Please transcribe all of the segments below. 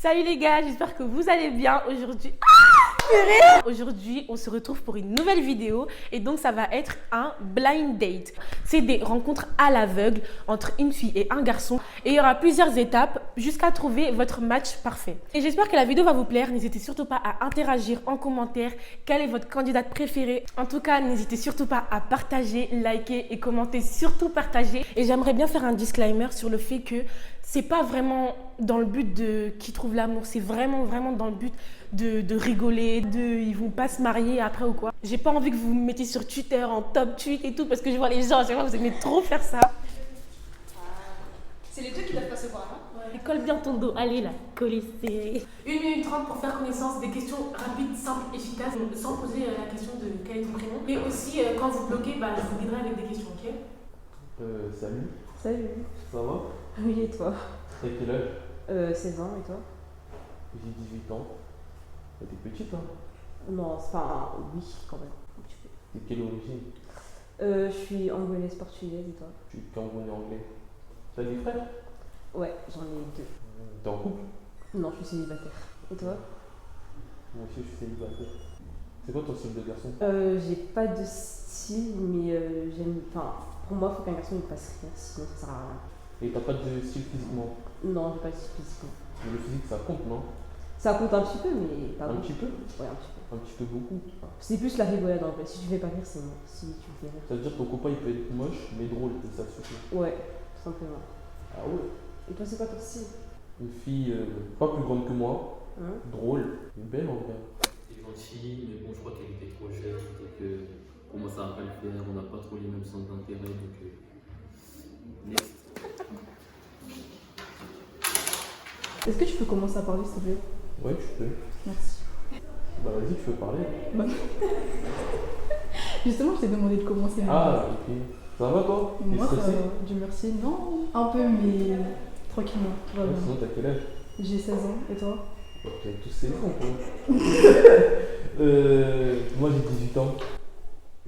Salut les gars, j'espère que vous allez bien aujourd'hui. Aujourd'hui, on se retrouve pour une nouvelle vidéo et donc ça va être un blind date. C'est des rencontres à l'aveugle entre une fille et un garçon et il y aura plusieurs étapes jusqu'à trouver votre match parfait. Et j'espère que la vidéo va vous plaire. N'hésitez surtout pas à interagir en commentaire. Quelle est votre candidate préférée? En tout cas, n'hésitez surtout pas à partager, liker et commenter, surtout partager. Et j'aimerais bien faire un disclaimer sur le fait que c'est pas vraiment dans le but de qui trouve l'amour, c'est vraiment dans le but de rigoler, ils vont pas se marier après ou quoi. J'ai pas envie que vous me mettiez sur Twitter en top tweet et tout parce que je vois les gens, à chaque fois vous aimez trop faire ça. C'est les deux qui doivent pas se voir, non? Ouais. Colle bien ton dos, allez là, collez serré. 1 minute 30 pour faire connaissance, des questions rapides, simples, efficaces, sans poser la question de quel est ton prénom. Et aussi, quand vous bloquez, je vous guiderai avec des questions, ok? Salut. Salut. Ça va? Oui, et toi? T'as quel âge? 16 ans, et toi? J'ai 18 ans. T'es petite, hein? Non, c'est pas un... Oui, quand même, un petit peu. T'es de quelle origine? Je suis angolaise portugaise, et toi? Tu es camerounais anglais. T'as des frères? Ouais, j'en ai 2. T'es en couple? Non, je suis célibataire. Et toi? Moi aussi, je suis célibataire. C'est quoi ton style de garçon? J'ai pas de style, mais j'aime... Enfin, pour moi, il faut qu'un garçon il passe rien, sinon ça sert à rien. Et t'as pas de style physiquement? Non, j'ai pas de style physiquement. Mais le physique, ça compte, non? Ça compte un petit peu, mais pas Un beaucoup. petit peu? Ouais, un petit peu. Un petit peu beaucoup. C'est plus la rigolade en vrai. Si tu fais pas rire, c'est bon. Si tu me fais rire. Ça veut dire que ton copain, il peut être moche, mais drôle, et ça suffit. Ouais, tout simplement. Ah ouais? Et toi, c'est quoi ton style? Une fille pas plus grande que moi, Hein? drôle, et belle en vrai. Elle est gentille, mais bon, je crois qu'elle était trop jeune, donc pour moi ça va pas le faire, on n'a pas trop les mêmes centres d'intérêt, donc next. Est-ce que tu peux commencer à parler, s'il te plaît? Ouais, tu peux. Merci. Bah vas-y, tu peux parler. Justement, je t'ai demandé de commencer. Ah, ok. Ça va toi? T'es Moi, ça stressé? va. Dieu merci. Non, un peu, mais tranquillement. Tout va Ouais, bien. sinon, t'as quel âge? J'ai 16 ans. Et toi? Vous avez tous 16 ans, quoi. Moi, j'ai 18 ans.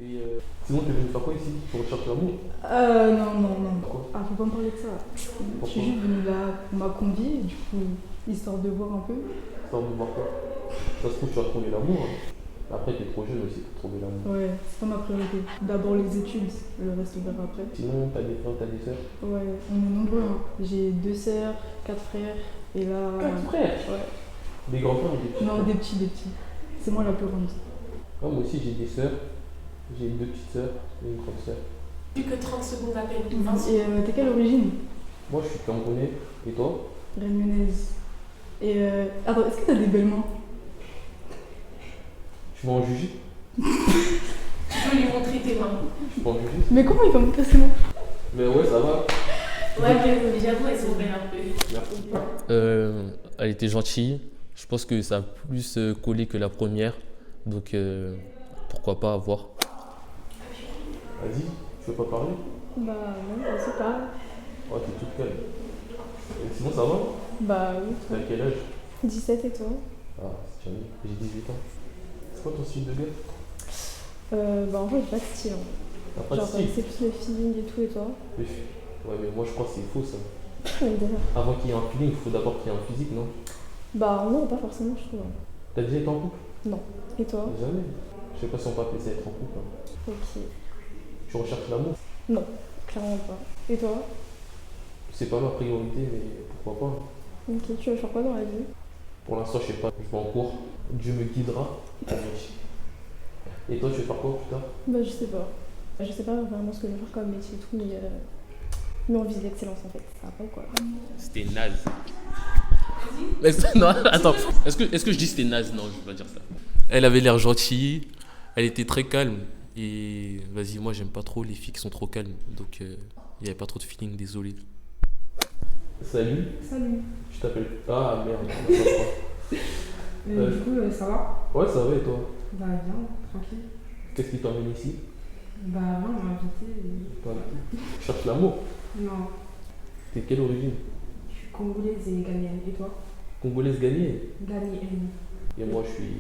Et sinon, t'es venu faire quoi ici? Tu recherches l'amour? Non. Quoi? Ah, faut pas me parler de ça. Je Pourquoi? suis juste venue là pour ma convie, du coup, histoire de voir un peu. Histoire de voir quoi? Ça se trouve, tu vas trouver l'amour. Hein. Après, t'es trop jeune aussi pour trouver l'amour. Ouais, c'est pas ma priorité. D'abord les études, le reste on verra après. Sinon, t'as des frères, t'as des sœurs? Ouais, on est nombreux. Hein. J'ai 2 sœurs, 4 frères, et là. 4 frères? Ouais. Des grands frères ou des petits? Non, des petits. C'est moi la plus grande. Ah, moi aussi, j'ai des sœurs. J'ai 2 petites sœurs et une grande sœur. Plus que 30 secondes à peine. Et t'es quelle origine? Moi, je suis camerounais. Et toi? Réunionnaise. Et attends, est-ce que t'as des belles mains? Tu vas en juger? Tu peux lui montrer tes mains. Je peux en juger? Mais comment il va montrer ses mains? Mais ouais, ça va. Ouais, mais j'avoue, elles sont belles un peu. Merci. Elle était gentille, je pense que ça a plus collé que la première, donc pourquoi pas voir. Vas-y, tu veux pas parler? Bah non, je sais pas. Oh, t'es toute calme. Et sinon, ça va? Bah oui. T'as quel âge? 17 et toi? Ah, c'est bien. J'ai 18 ans. C'est quoi ton style de gars? Bah en vrai, j'ai pas de style. Hein. T'as pas de Genre, style? c'est plus le feeling et tout, et toi? Ouais, mais moi je crois que c'est faux ça. Oui, d'accord. Avant qu'il y ait un feeling, il faut d'abord qu'il y ait un physique, non? Bah non, pas forcément, je trouve. Hein. T'as déjà été en couple? Non. Et toi? Jamais. Je sais pas si on peut appeler ça être en couple. Hein. Ok. Tu recherches l'amour? Non, clairement pas. Et toi? C'est pas ma priorité, mais pourquoi pas? Ok, tu vas faire quoi dans la vie? Pour l'instant, je sais pas. Je vais en cours. Dieu me guidera. Et toi, tu veux faire quoi plus tard? Bah je sais pas. Je sais pas vraiment ce que je vais faire comme métier et tout, mais on vise l'excellence en fait. Ça va pas ou quoi? C'était naze. Non, attends, est-ce que je dis c'était naze? Non, je vais pas dire ça. Elle avait l'air gentille, elle était très calme. Et vas-y, moi j'aime pas trop les filles qui sont trop calmes, donc il y avait pas trop de feeling, désolé. Salut. Salut. Tu t'appelles. Ah merde. Du coup, ça va? Ouais, ça va et toi? Bah bien, tranquille. Qu'est-ce qui t'emmène ici? Bah non, on m'a invité. Voilà. Tu cherches l'amour? Non, T'es quelle origine? je suis congolaise et ghanéenne. Et toi? Congolaise ghanéenne. Ghanéenne. Et moi, je suis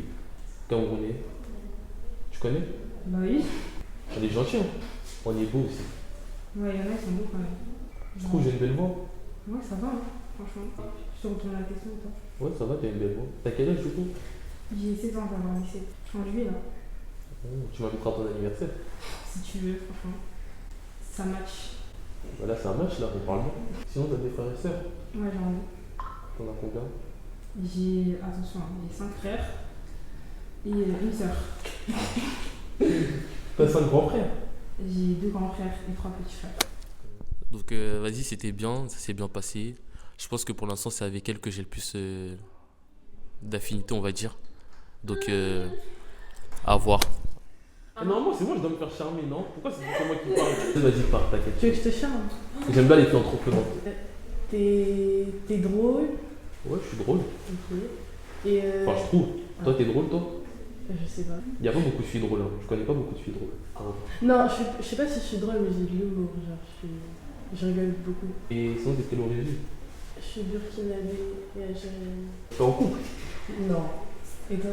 camerounais. Tu connais? Bah oui. On est gentils, hein. On est beau aussi. Ouais, il y en a qui sont beaux quand même. Je trouve que j'ai une belle voix. Ouais, ça va, hein, franchement. te retourne la question ou pas? Ouais, ça va, t'as une belle voix. T'as quel âge du coup? J'ai 16 ans, j'en ai 17. Je suis en juillet là. Tu m'inviteras à ton anniversaire. Si tu veux, franchement. Ça match. Bah là, c'est un match, là, on parle bien. Sinon, t'as des frères et sœurs. Ouais, j'en ai. T'en as combien? J'ai, attention, j'ai 5 frères et une sœur. T'as 5 grands frères. J'ai 2 grands frères et 3 petits frères. Donc vas-y, c'était bien, ça s'est bien passé. Je pense que pour l'instant, c'est avec elle que j'ai le plus d'affinité, on va dire. Donc à voir. Ah, normalement, c'est moi, je dois me faire charmer, non? Pourquoi c'est moi qui parle? Vas-y, parle, t'inquiète. Tu veux que je te charme? J'aime bien les filles entreprenantes. T'es drôle. Ouais, je suis drôle. Ok. Et Enfin, je trouve. Toi, t'es drôle, toi? je sais pas. Il y a pas beaucoup de filles drôles, hein. Je connais pas beaucoup de filles drôles. Non, je sais pas si je suis drôle, mais j'ai de l'humour. Genre, je rigole beaucoup. Et sinon, t'es de quelle origine? Je suis burkinabé et algérienne. T'es en couple? Non. Et toi?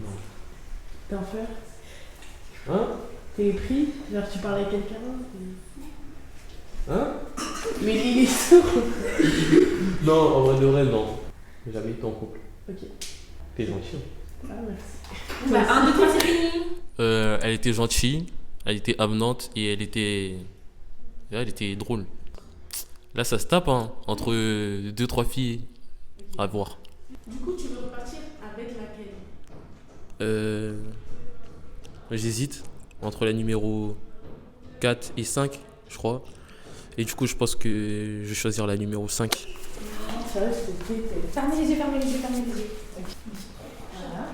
Non. T'es un frère? Hein? T'es pris? Genre, tu parles avec quelqu'un? Hein? Mais il est sourd. Non, en vrai de vrai, non. J'ai jamais été en couple. Ok. T'es gentil. Ah, merci. Bah, 1, 2, 3, c'est fini. Elle était gentille, elle était avenante et elle était drôle. Là, ça se tape hein, entre 2-3 filles à voir. Du coup, tu veux repartir avec laquelle? J'hésite entre la numéro 4 et 5, je crois. Et du coup, je pense que je vais choisir la numéro 5. Sérieux, c'est déteste. Fermez les yeux, fermez les yeux, fermez les yeux. Voilà.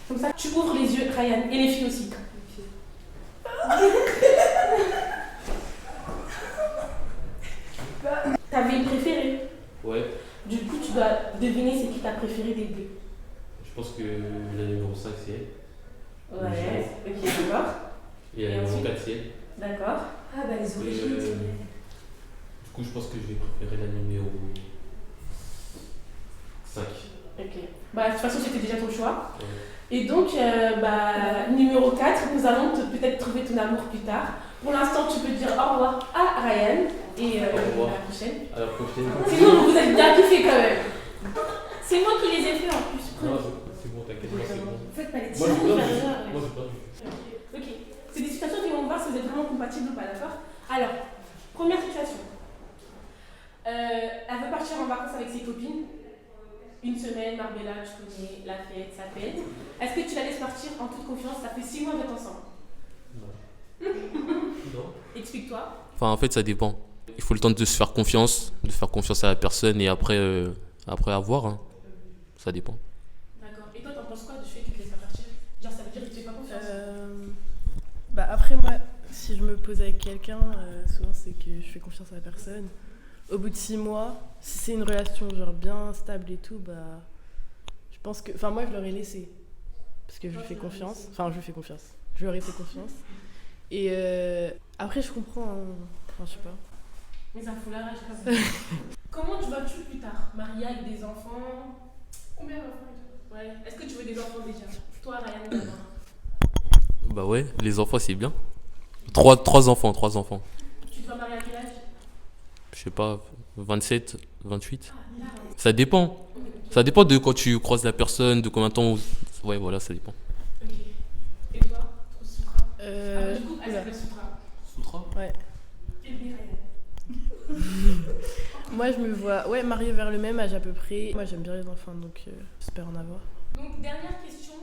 Comme ça, tu ouvres les yeux, Ryan, et les filles aussi. T'avais une préférée. Ouais, Du coup, tu dois deviner c'est qui ta préférée des deux. je pense que la numéro 5 c'est elle. Ouais, ok, d'accord. Et la Et numéro ensuite 4 c'est elle. D'accord. Ah, bah les origines, c'est vrai. Du coup, je pense que je vais préférer la numéro 5. Ok. Bah, de toute façon, c'était déjà ton choix. Ouais. Et donc, numéro 4, nous allons peut-être trouver ton amour plus tard. Pour l'instant, tu peux dire au revoir à Ryan et Au revoir. à la prochaine. À la prochaine. Sinon, vous avez bien kiffé quand même. C'est moi qui les ai fait en plus. Non, c'est bon, t'inquiète pas, c'est bon. Faites pas les Moi, j'ai tirs. perdu. Moi, j'ai perdu. Ok. C'est des situations qui vont voir si vous êtes vraiment compatibles ou pas, d'accord? Alors, première situation. Elle veut partir en vacances avec ses copines. Une semaine, Marbella, tu connais, la fête, ça pète. Est-ce que tu la laisses partir en toute confiance? Ça fait 6 mois que vous êtes ensemble. Non. Explique-toi. Enfin, en fait, ça dépend. Il faut le temps de se faire confiance, à la personne et après à voir. Hein. Ça dépend. D'accord. Et toi, t'en penses quoi du fait qu'il te laisse pas partir? Genre, ça veut dire qu'il te fait pas confiance? Bah après moi, si je me pose avec quelqu'un, souvent c'est que je fais confiance à la personne. Au bout de 6 mois, si c'est une relation genre bien stable et tout, bah je pense que, enfin moi je leur ai laissé parce que je lui fais confiance. Enfin je lui fais confiance. Je leur ai fait confiance. Et après je comprends. Hein. Enfin je sais pas. Mais ça fout la rage quand même. Comment tu vas-tu plus tard? Mariée avec des enfants? Combien d'enfants? Ouais. Est-ce que tu veux des enfants déjà? Toi, Ryan, d'abord. Bah ouais, les enfants c'est bien. 3 enfants. Tu te vas marier à quel âge? Je sais pas, 27, 28. Ah, là, Ça dépend. Ça dépend de quand tu croises la personne, de combien de temps. Ouais, voilà, ça dépend. ok. Et toi? Trop Soutra? Ah, du coup, elle oula. s'appelle Soutra. Soutra. Ouais. Et bien, Ryan. Moi je me vois mariée vers le même âge à peu près. Moi j'aime bien les enfants donc j'espère en avoir. Donc, dernière question.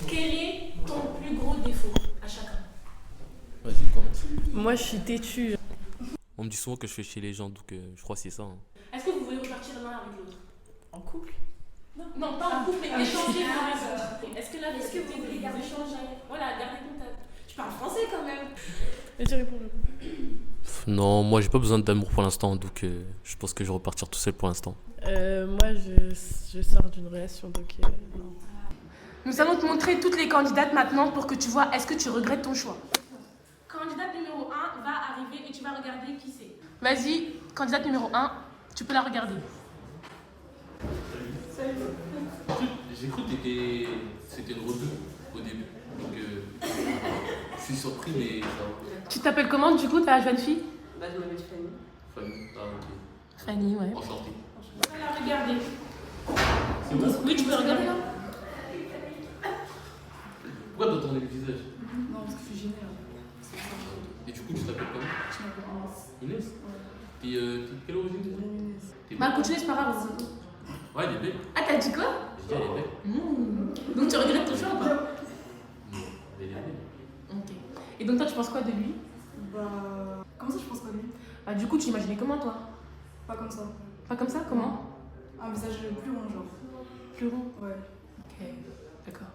Quel est ton plus gros défaut à chacun? Vas-y, commence. Moi je suis têtue. On me dit souvent que je fais chez les gens, donc je crois que c'est ça. Hein. Est-ce que vous voulez repartir l'un avec l'autre? En couple? Non, pas en couple, mais échanger vos raisons. Est-ce que là, vous voulez garder échanger? Voilà, garder contact. Tu parles français quand même. Et tu réponds. Non, moi j'ai pas besoin d'amour pour l'instant, donc je pense que je vais repartir tout seul pour l'instant. Moi je sors d'une relation donc non. Nous allons te montrer toutes les candidates maintenant pour que tu vois est-ce que tu regrettes ton choix. Candidate numéro 1 va arriver et tu vas regarder qui c'est. Vas-y, candidate numéro 1, tu peux la regarder. Salut. J'ai cru que c'était une redoute au début, donc je suis surpris, mais ça va. Tu t'appelles comment du coup, ta jeune fille? Bah, je m'appelle Fanny. Fanny, ah ok. Fanny, ouais. Enchanté. On va la regarder. C'est bon? Oui, tu peux regarder là. Pourquoi t'as tourné le visage? Non, parce que je suis gênée. Hein. Et du coup, tu t'appelles comment? Je m'appelle Inès. Inès? T'es de quelle origine déjà? T'es Bah, continue, c'est pas grave. Ouais, elle est belle. Ah, t'as dit quoi? Je dis, elle est belle. Donc, tu regrettes ton choix ou pas? Non, elle est belle. Ok. Et donc, toi, tu penses quoi de lui? Bah. Comment ça, je pense pas de lui? Bah, du coup, tu imaginais comment, toi? Pas comme ça. Pas comme ça? Comment? Un visage plus rond, genre. Plus rond. Ouais. Ok, d'accord.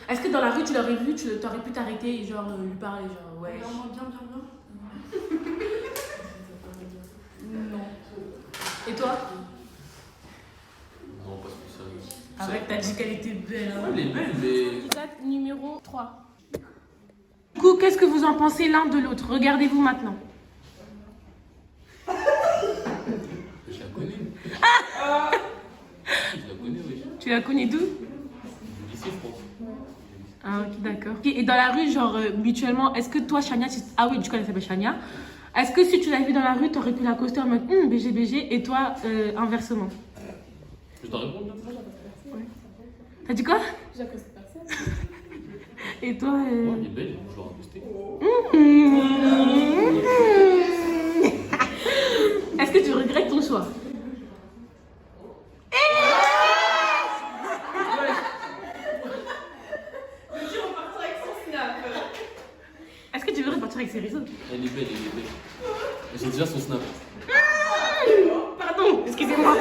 Est-ce que dans la rue, tu l'aurais vu, tu aurais pu t'arrêter et genre lui parler, genre ouais. Vraiment bien. Non. Et toi? Non, pas spécialement. Arrête, t'as dit qu'elle était belle. Hein. Ouais, elle est belle, mais. Épisode numéro 3. Du coup, qu'est-ce que vous en pensez l'un de l'autre? Regardez-vous maintenant. Je la connais. Je la connais, oui. Tu la connais d'où? Du lycée, je pense. Ah, ok, d'accord. Et dans la rue, genre, mutuellement, est-ce que toi, Chania, ah oui, du coup, elle s'appelle Chania. Est-ce que si tu l'as vue dans la rue, t'aurais pu l'accoster en mode BG, et toi, inversement? Je dois répondre là? T'as dit quoi? J'accoste personne. Et toi Ouais, elle est belle, je dois accoster. Est-ce que tu regrettes ton choix? Est-ce que tu veux repartir avec ses réseaux? Elle est belle. J'ai déjà son snap. Pardon, excusez-moi.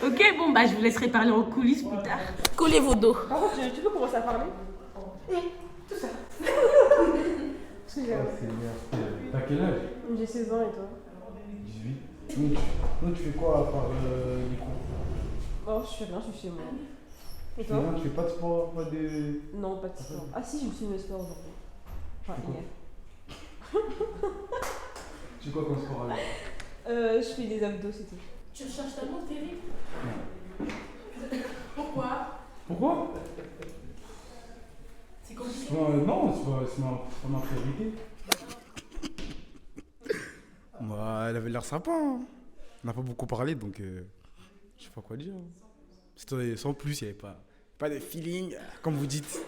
Ok, bon, bah je vous laisserai parler en coulisses plus tard. Collez vos dos. Par contre, tu peux commencer à parler? Tout ça. T'as quel âge? J'ai 16 ans et toi? 18. Donc tu fais quoi à part les cours? Oh, je fais rien, je suis chez moi. Et Tu fais toi? rien, tu fais pas de sport, pas de. Non, pas de sport. Ah si, je me suis mis au sport aujourd'hui. Enfin, C'est quoi? hier. Tu fais quoi comme sport alors? Je fais des abdos, c'est tout. Tu recherches tellement terrible. Pourquoi? Pourquoi? C'est compliqué. Non, c'est pas ma priorité. Bah, elle avait l'air sympa. Hein. On n'a pas beaucoup parlé, donc je sais pas quoi dire. C'était sans plus, il n'y avait pas de feeling, comme vous dites.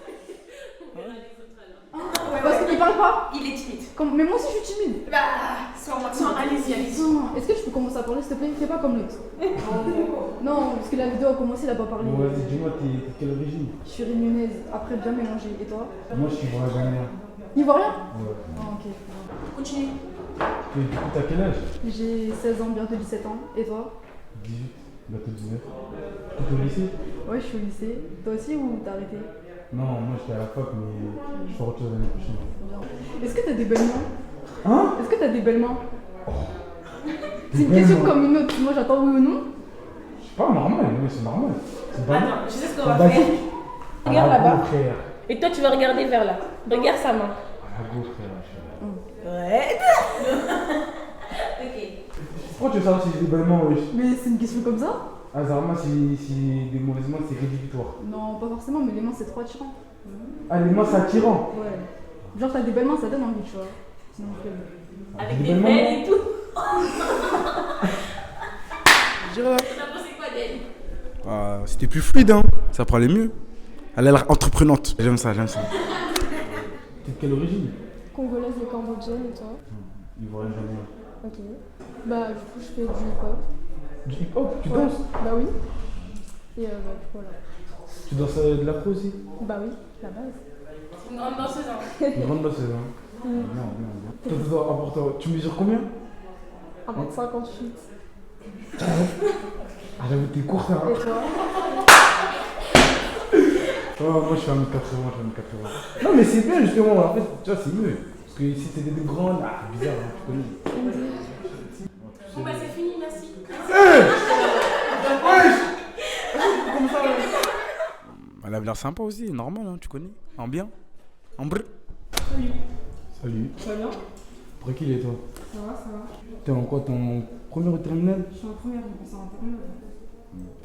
Parce qu'il parle pas. Il est timide. Mais moi aussi je suis timide. Non, allez-y. Non, est-ce que je peux commencer à parler s'il te plaît? Fais pas comme l'autre. Non, parce que la vidéo a commencé, il a pas parlé. Bon, vas-y, dis-moi, t'es de quelle origine? Je suis réunionnaise, après bien mélangé. Et toi? Moi, je suis ivoirien. Ivoirien? Ouais. Ah, ok. Continue. Et du coup, t'as quel âge? J'ai 16 ans, bientôt 17 ans. Et toi? 18, bientôt 19. T'es au lycée? Ouais, je suis au lycée. Toi aussi ou t'as arrêté? Non, moi j'étais à la fac, mais je ferai autre chose l'année prochaine. Est-ce que t'as des belles mains? Hein? Est-ce que t'as des belles mains? C'est une belles question mains. comme une autre. Moi j'attends oui ou non. Je sais pas, normal, mais c'est normal. C'est pas Attends, je sais ce qu'on va basique. faire. À Regarde la là-bas. go, frère. Et toi, tu vas regarder vers là. Regarde sa main. À la go, frère. Ouais. Ok. Pourquoi tu veux savoir si j'ai des belles mains, wesh? Mais c'est une question comme ça? Hazardement, si des mauvaises mains, c'est rédhibitoire. Non, pas forcément, mais les mains c'est trop attirant. Ah, les mains, c'est attirant. Ouais. Genre t'as des belles mains, ça donne envie, tu vois. Sinon, flemme. Avec Des des belles belles et tout. Je dirais là. T'as pensé quoi d'elle? Ah, c'était plus fluide, hein. Ça parlait mieux. Elle a l'air entreprenante. J'aime ça. T'es de quelle origine? Congolaise et cambodgienne et toi? Ivoirien, jamais. Ok. Bah du coup je fais du hip-hop. Du hip-hop, tu Ouais. danses? Bah oui. Et bah, voilà. Tu danses de l'afro aussi? Bah oui, la base. Une grande danseuse. Hein. Une grande danseuse, hein. Bien. Toi, tu mesures combien? 1m58. Ah, j'avoue, t'es courte, hein. Et toi? Oh, moi, je suis à 1m80, Non, mais c'est bien, justement. En fait, tu vois, c'est mieux. Parce que si t'étais des grandes, ah, c'est bizarre, hein, tu connais. Bon bah c'est fini, merci. Elle avait l'air sympa aussi, normal, hein, tu connais. En bien. En brr. Salut. Ça va bien? Pour qui il est toi? Ça va. T'es en quoi? T'es en première ou terminale? Je suis en première, c'est en terminale.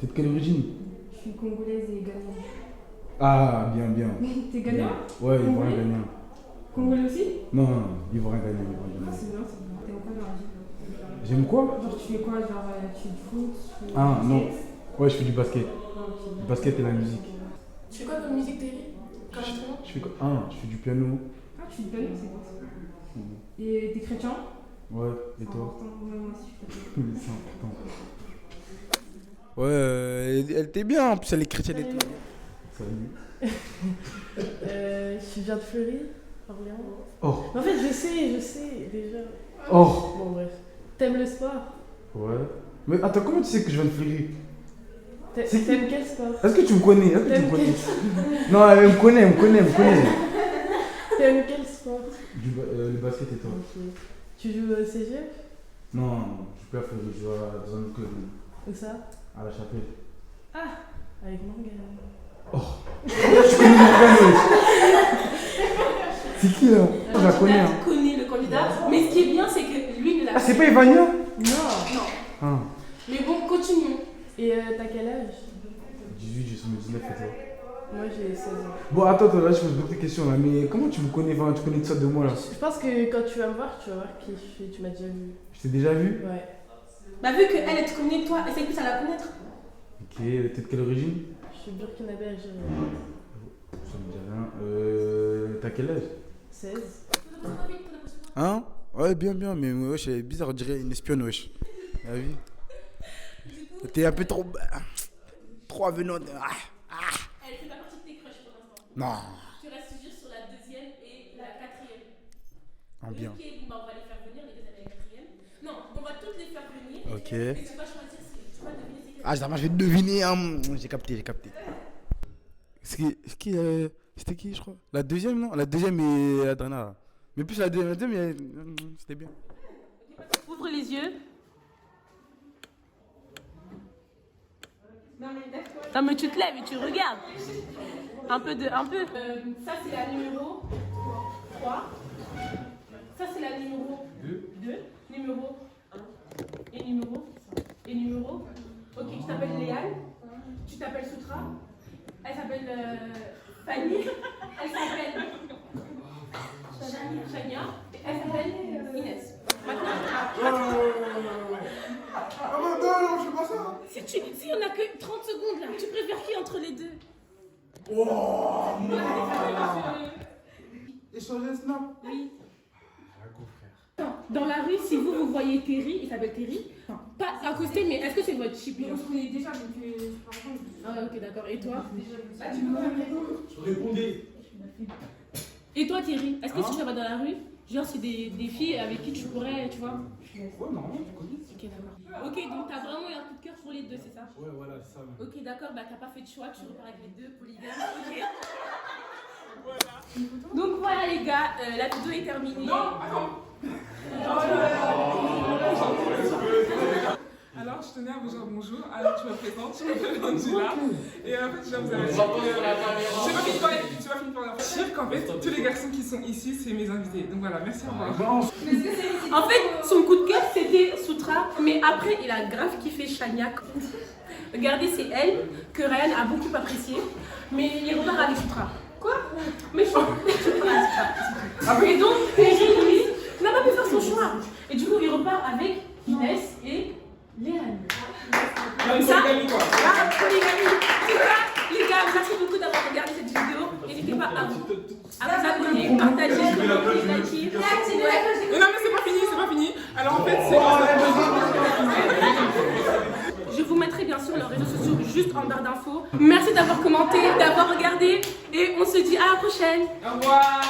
T'es de quelle origine? Je suis congolaise et ghanéenne. Ah, bien. T'es ghanéen? Ouais, Congolais? ivoirien gagnant. Congolais aussi? Non, ivoirien gagnant. Ah c'est bien. T'es en quoi dans la vie? J'aime quoi? Genre, tu fais quoi? Genre, tu fais du foot? Tu fais Ah, du non. sexe? Ouais, je fais du basket. Ah, ok. Le basket et la musique. Tu fais quoi comme musique, Terry? Comme instrument? Je fais quoi? Ah, je fais du piano. Ah, tu fais du piano, c'est quoi ça? Et t'es chrétien? Ouais, et C'est toi? important. Ouais, moi aussi, je suis catholique. C'est important. Ouais, elle était bien, en plus elle est chrétienne et tout. Salut. Je viens de Fleury, Orléans. Oh. Mais en fait, je sais déjà. Oh. Bon, bref. T'aimes le sport? Ouais. Mais attends, comment tu sais que je viens de Fleury? T'aimes quel sport? Est-ce que tu me connais? Est-ce que tu T'aimes me quel connais? sport? Non, elle me connaît. T'aimes quel sport? Le basket et toi? Ok. Tu joues au cégep? Non, je suis pas à Fleury, je joue dans un autre club. Où ça? À la chapelle. Ah, avec Morgane. Oh. Je connais Morgane, wesh. C'est qui là? Je la connais. Hein. Tu connais le candidat, mais ce qui est bien, c'est que lui ne l'a Ah, c'est pas Evania? Non. Ah. Mais bon, continuons. Et t'as quel âge? 18, je suis 19 et toi? Moi j'ai 16 ans. Bon, attends, là, je pose beaucoup de questions là, mais comment tu me connais? Enfin, tu connais tout ça de moi là? Je pense que quand tu vas me voir, tu vas voir qui je suis. Tu m'as déjà vu. Je t'ai déjà vu? Ouais. Bah, vu qu'elle, elle te connaît, toi, essaye plus à la connaître. Ok, t'es de quelle origine? Je suis burkinabé algérien. Ça me dit rien. T'as quel âge? 16. Hein? Ouais, bien, mais wesh, c'est bizarre, on dirait une espionne, wesh. T'as vu? T'es un peu trop avenante. Elle fait pas partie de tes crushs pour l'instant. Non. Tu restes juste sur la deuxième et la quatrième. Ah, bien. Ok, bon, bah, on va les faire venir, les deuxième et la quatrième. Non, on va toutes les faire venir. Ok. Et tu vas choisir, tu vas deviner c'est Ah, je vais deviner. J'ai capté. C'était qui, je crois? La deuxième, non? La deuxième et la dernière. Là. Mais plus la deuxième, c'était bien. Ouvre les yeux. Non mais tu te lèves et tu regardes. Un peu. Ça c'est la numéro 3. Ça c'est la numéro 2. Numéro 1. Et numéro. Ok, tu t'appelles Léane. Tu t'appelles Soutra. Elle s'appelle Fanny. Elle s'appelle Chania. Et elle s'appelle Inès. Ah non, je fais pas ça. Si on a que 30 secondes là, tu préfères qui entre les deux? Oh, échanger Snap? Oui. Dans la rue, si vous voyez Terry, il s'appelle Terry. Pas accosté, mais est-ce que c'est votre chip? On se connaît déjà, donc par contre. Ah ok, d'accord. Et toi? Là, tu peux me répondre. Répondez. Et toi Terry, est-ce que si tu vas dans la rue, genre c'est des filles avec qui tu pourrais, tu vois? Ouais, non, tu connais. Ok, d'accord. Ok, donc t'as vraiment eu un coup de cœur pour les deux, c'est ça? Ouais, voilà, c'est ça. Même. Ok, d'accord, bah t'as pas fait de choix, tu repars avec les deux polygames, ok? Donc voilà les gars, la vidéo est terminée. Alors, je tenais à vous dire bonjour. Alors, je me présente, je m'appelle Angela. Et en fait, je viens vous dire. J'ai pas fini par la dire qu'en fait, tous les garçons qui sont ici, c'est mes invités. Donc voilà, merci à vous. En fait, son coup de cœur c'était Soutra, mais après il a grave kiffé Chania. Regardez, c'est elle que Ryan a beaucoup apprécié, mais il repart avec Soutra. Quoi? Méchant. Et donc, Terry, lui, n'a pas pu faire son choix. Et du coup, il repart avec Inès et Léane. Comme ça, polygamie. En tout cas, les gars, merci beaucoup d'avoir regardé cette vidéo. N'hésitez pas à vous abonner, partager, commenter, liker. Mais non, mais c'est pas fini. Alors en fait, Je vous mettrai bien sûr leurs réseaux sociaux juste en barre d'infos. Merci d'avoir commenté, d'avoir regardé et on se dit à la prochaine. Au revoir.